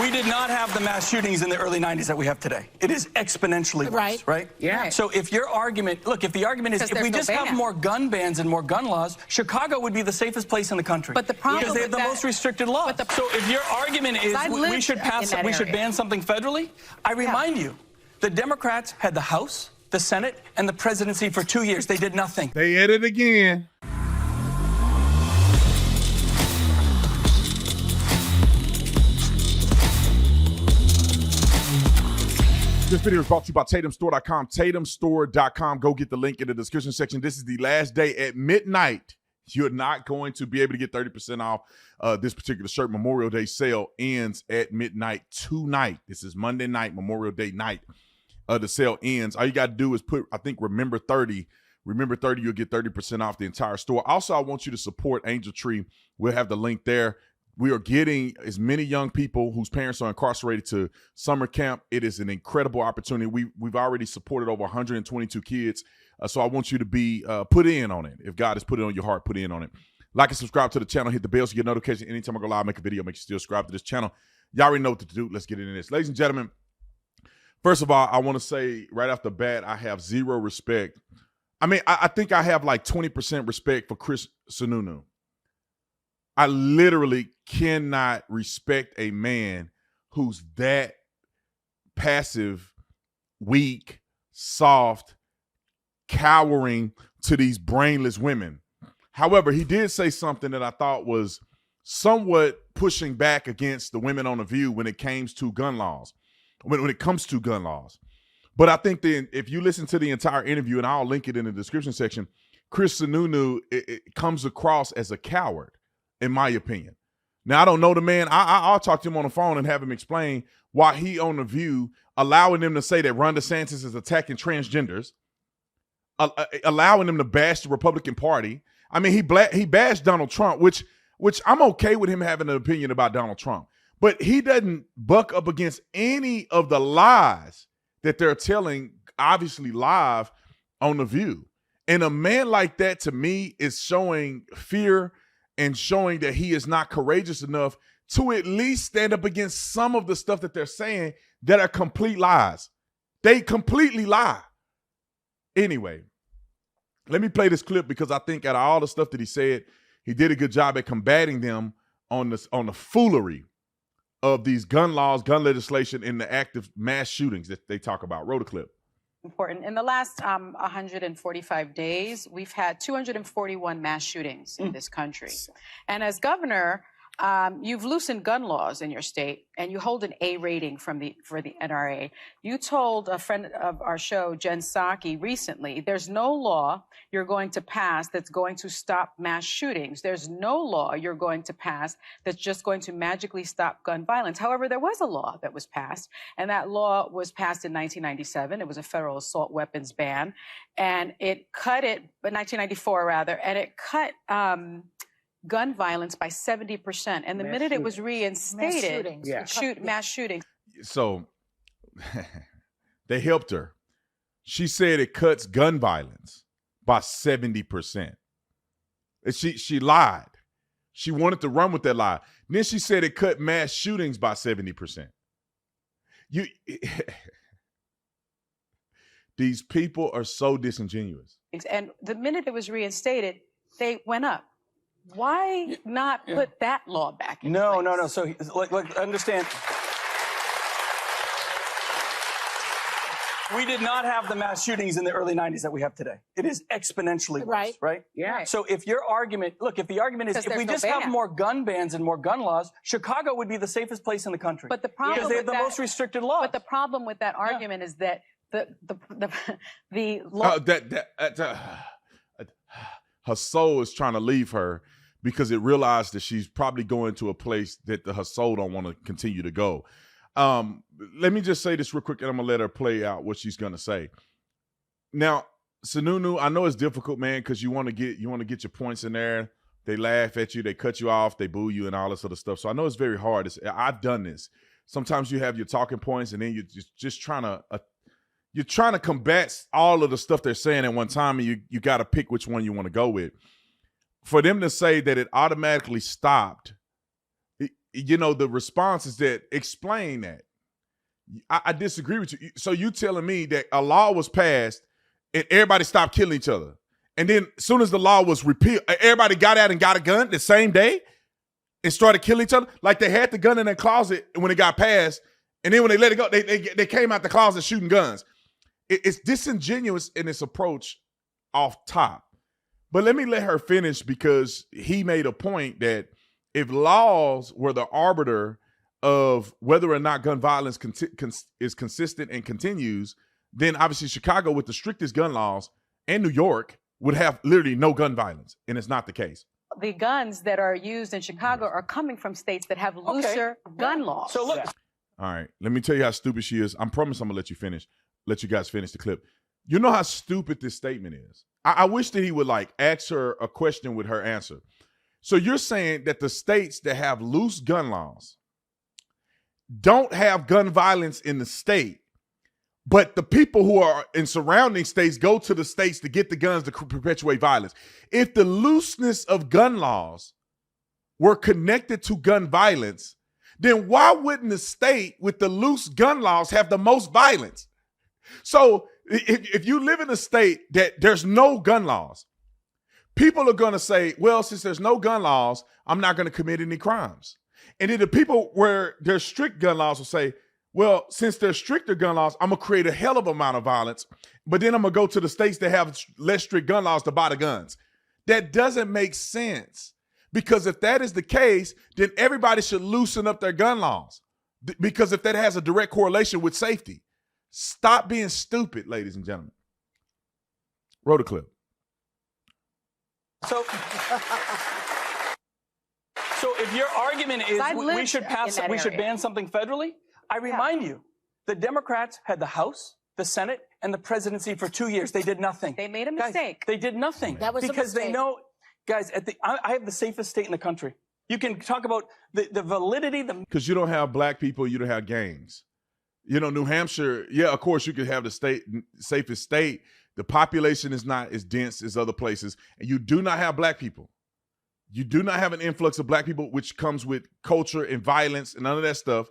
We did not have the mass shootings in the early 90s that we have today. It is exponentially worse, right? Yeah. So if your argument, look, if the argument is if we just have more gun bans and more gun laws, Chicago would be the safest place in the country. But the problem because they have the most restricted laws. So if your argument is we should ban something federally, I remind you, the Democrats had the House, the Senate, and the presidency for 2 years. They did nothing. They hit it again. This video is brought to you by TatumStore.com. TatumStore.com. Go get the link in the description section. This is the last day at midnight. You're not going to be able to get 30% off this particular shirt. Memorial Day sale ends at midnight tonight. This is Monday night, Memorial Day night. The sale ends. All you got to do is put, I think, remember 30. Remember 30, you'll get 30% off the entire store. Also, I want you to support Angel Tree. We'll have the link there. We are getting as many young people whose parents are incarcerated to summer camp. It is an incredible opportunity. We've already supported over 122 kids. So I want you to be put in on it. If God has put it on your heart, put in on it. Like and subscribe to the channel. Hit the bell so you get notification. Anytime I go live, make a video, make sure you still subscribe to this channel. Y'all already know what to do. Let's get into this. Ladies and gentlemen, first of all, I want to say right off the bat, I have zero respect. I mean, I think I have like 20% respect for Chris Sununu. I literally cannot respect a man who's that passive, weak, soft, cowering to these brainless women. However, he did say something that I thought was somewhat pushing back against the women on The View when it comes to gun laws. When it comes to gun laws. But I think that if you listen to the entire interview, and I'll link it in the description section, Chris Sununu it comes across as a coward, in my opinion. Now, I don't know the man. I'll talk to him on the phone and have him explain why he on The View, allowing them to say that Ron DeSantis is attacking transgenders, allowing them to bash the Republican Party. I mean, he bashed Donald Trump, which I'm okay with him having an opinion about Donald Trump. But he doesn't buck up against any of the lies that they're telling, obviously live on The View. And a man like that, to me, is showing fear and showing that he is not courageous enough to at least stand up against some of the stuff that they're saying that are complete lies. They completely lie. Anyway, let me play this clip because I think out of all the stuff that he said, he did a good job at combating them on the foolery of these gun laws, gun legislation, and the active mass shootings that they talk about. Roll the clip. Important. In the last 145 days, we've had 241 mass shootings in this country. And as governor, you've loosened gun laws in your state, and you hold an A rating for the NRA. You told a friend of our show, Jen Psaki, recently, there's no law you're going to pass that's going to stop mass shootings. There's no law you're going to pass that's just going to magically stop gun violence. However, there was a law that was passed, and that law was passed in 1997. It was a federal assault weapons ban, and it cut it, 1994 rather, and it cut gun violence by 70%. And the minute it was reinstated, mass shootings. So they helped her. She said it cuts gun violence by 70%. She lied. She wanted to run with that lie. Then she said it cut mass shootings by 70%. These people are so disingenuous. And the minute it was reinstated, they went up. Why not put that law back in place? No. So, like, understand. We did not have the mass shootings in the early 90s that we have today. It is exponentially worse, right? Yeah. So if your argument, look, if the argument is if we just have more gun bans and more gun laws, Chicago would be the safest place in the country. But the problem because they have the most restricted laws. But the problem with that argument is that the law. Her soul is trying to leave her because it realized that she's probably going to a place that her soul don't want to continue to go. Let me just say this real quick, and I'm gonna let her play out what she's gonna say. Now, Sununu, I know it's difficult, man, because you want to get your points in there. They laugh at you, they cut you off, they boo you, and all this other stuff. So I know it's very hard. I've done this. Sometimes you have your talking points, and then you're just trying to combat all of the stuff they're saying at one time, and you got to pick which one you want to go with. For them to say that it automatically stopped, the response is that explain that. I disagree with you. So you telling me that a law was passed and everybody stopped killing each other. And then as soon as the law was repealed, everybody got out and got a gun the same day and started killing each other? Like they had the gun in their closet when it got passed, and then when they let it go, they came out the closet shooting guns. It's disingenuous in its approach off top. But let me let her finish, because he made a point that if laws were the arbiter of whether or not gun violence is consistent and continues, then obviously Chicago, with the strictest gun laws, and New York would have literally no gun violence, and it's not the case. The guns that are used in Chicago are coming from states that have looser gun laws. So look. All right, let me tell you how stupid she is. I promise I'm gonna let you guys finish the clip. You know how stupid this statement is. I wish that he would ask her a question with her answer. So you're saying that the states that have loose gun laws don't have gun violence in the state, but the people who are in surrounding states go to the states to get the guns to perpetuate violence. If the looseness of gun laws were connected to gun violence, then why wouldn't the state with the loose gun laws have the most violence? So if you live in a state that there's no gun laws, people are going to say, well, since there's no gun laws, I'm not going to commit any crimes. And then the people where there's strict gun laws will say, well, since there's stricter gun laws, I'm going to create a hell of an amount of violence, but then I'm going to go to the states that have less strict gun laws to buy the guns. That doesn't make sense, because if that is the case, then everybody should loosen up their gun laws, because if that has a direct correlation with safety. Stop being stupid, ladies and gentlemen. Roll the clip. So if your argument is we should ban something federally, I remind you, the Democrats had the House, the Senate, and the presidency for 2 years. They did nothing. They made a mistake. Guys, they did nothing. That was because they know, guys, I have the safest state in the country. You can talk about the validity. Because you don't have black people, you don't have gangs. New Hampshire, yeah, of course you could have the safest state. The population is not as dense as other places. And you do not have black people. You do not have an influx of black people, which comes with culture and violence and none of that stuff.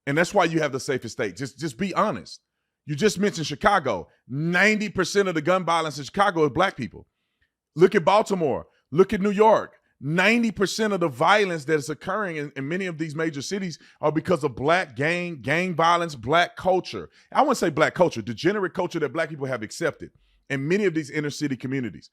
And that's why you have the safest state. Just be honest. You just mentioned Chicago. 90% of the gun violence in Chicago is black people. Look at Baltimore. Look at New York. 90% of the violence that is occurring in many of these major cities are because of black gang violence, black culture. I wouldn't say black culture, degenerate culture that black people have accepted in many of these inner city communities.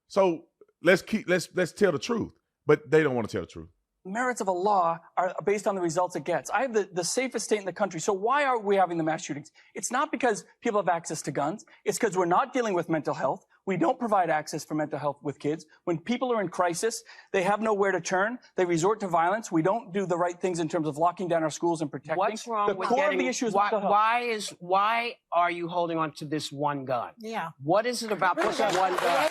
So let's tell the truth, but they don't want to tell the truth. Merits of a law are based on the results it gets. I have the safest state in the country. So why are we having the mass shootings? It's not because people have access to guns. It's because we're not dealing with mental health. We don't provide access for mental health with kids. When people are in crisis, they have nowhere to turn. They resort to violence. We don't do the right things in terms of locking down our schools and protecting. What's wrong with core of the issue is mental health. Why are you holding on to this one gun? Yeah. What is it about this one gun?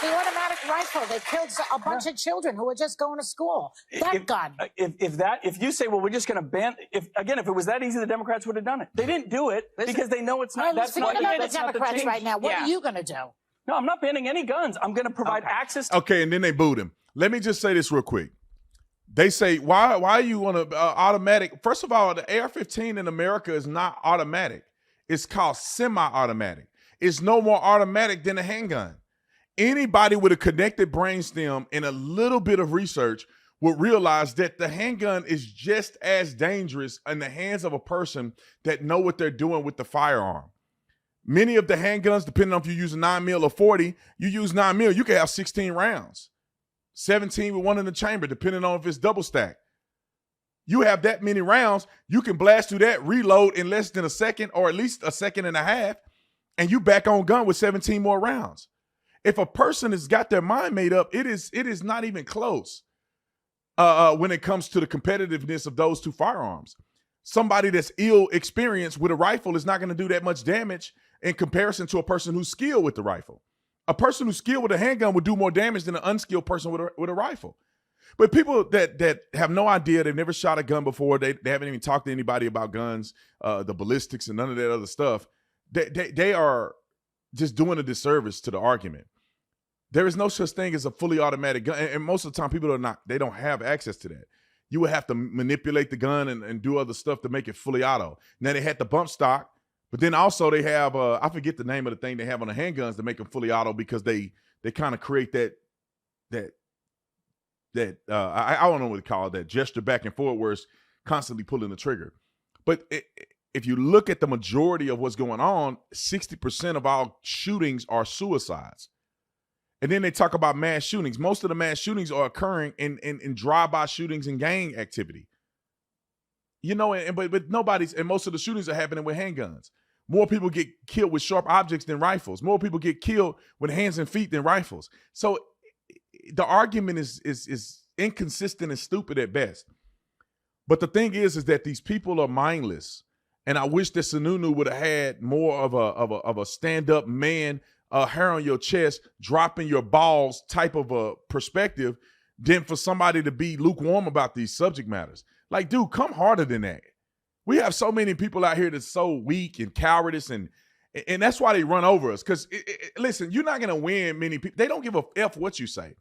The automatic rifle. They killed a bunch of children who were just going to school. That gun. If you say, well, we're just going to ban, if it was that easy, the Democrats would have done it. They didn't do it because they know it's not. Let's forget about the Democrats right now. What are you going to do? No, I'm not banning any guns. I'm going to provide access. Okay, and then they booed him. Let me just say this real quick. They say, why you want to automatic? First of all, the AR-15 in America is not automatic. It's called semi-automatic. It's no more automatic than a handgun. Anybody with a connected brainstem and a little bit of research would realize that the handgun is just as dangerous in the hands of a person that know what they're doing with the firearm. Many of the handguns, depending on if you use a 9mm or 40, you use 9mm, you can have 16 rounds, 17 with one in the chamber, depending on if it's double stacked. You have that many rounds, you can blast through that, reload in less than a second or at least a second and a half, and you back on gun with 17 more rounds. If a person has got their mind made up, it is not even close when it comes to the competitiveness of those two firearms. Somebody that's ill experienced with a rifle is not going to do that much damage in comparison to a person who's skilled with the rifle. A person who's skilled with a handgun would do more damage than an unskilled person with a rifle. But people that have no idea, they've never shot a gun before, they haven't even talked to anybody about guns, the ballistics and none of that other stuff, they are just doing a disservice to the argument. There is no such thing as a fully automatic gun. And most of the time people they don't have access to that. You would have to manipulate the gun and do other stuff to make it fully auto. Now they had the bump stock, but then also they have, I forget the name of the thing they have on the handguns to make them fully auto because they kind of create that I don't know what to call it, that gesture back and forward where it's constantly pulling the trigger. But if you look at the majority of what's going on, 60% of all shootings are suicides. And then they talk about mass shootings. Most of the mass shootings are occurring in drive-by shootings and gang activity. You know, but most of the shootings are happening with handguns. More people get killed with sharp objects than rifles. More people get killed with hands and feet than rifles. So the argument is inconsistent and stupid at best. But the thing is that these people are mindless. And I wish that Sununu would have had more of a stand-up man, hair on your chest, dropping your balls type of a perspective than for somebody to be lukewarm about these subject matters. Like, dude, come harder than that. We have so many people out here that's so weak and cowardice, and that's why they run over us. Because, listen, you're not going to win many people. They don't give a F what you say.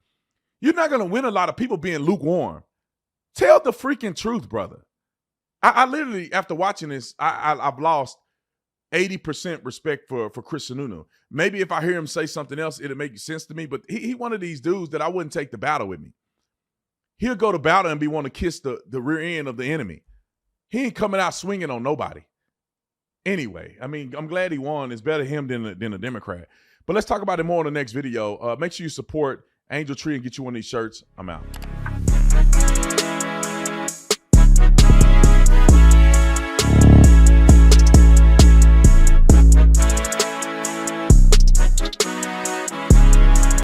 You're not going to win a lot of people being lukewarm. Tell the freaking truth, brother. I literally, after watching this, I've lost 80% respect for Chris Sununu. Maybe if I hear him say something else, it'll make sense to me. But he one of these dudes that I wouldn't take the battle with me. He'll go to battle and want to kiss the rear end of the enemy. He ain't coming out swinging on nobody. Anyway, I mean, I'm glad he won. It's better him than a Democrat. But let's talk about it more in the next video. Make sure you support Angel Tree and get you one of these shirts. I'm out.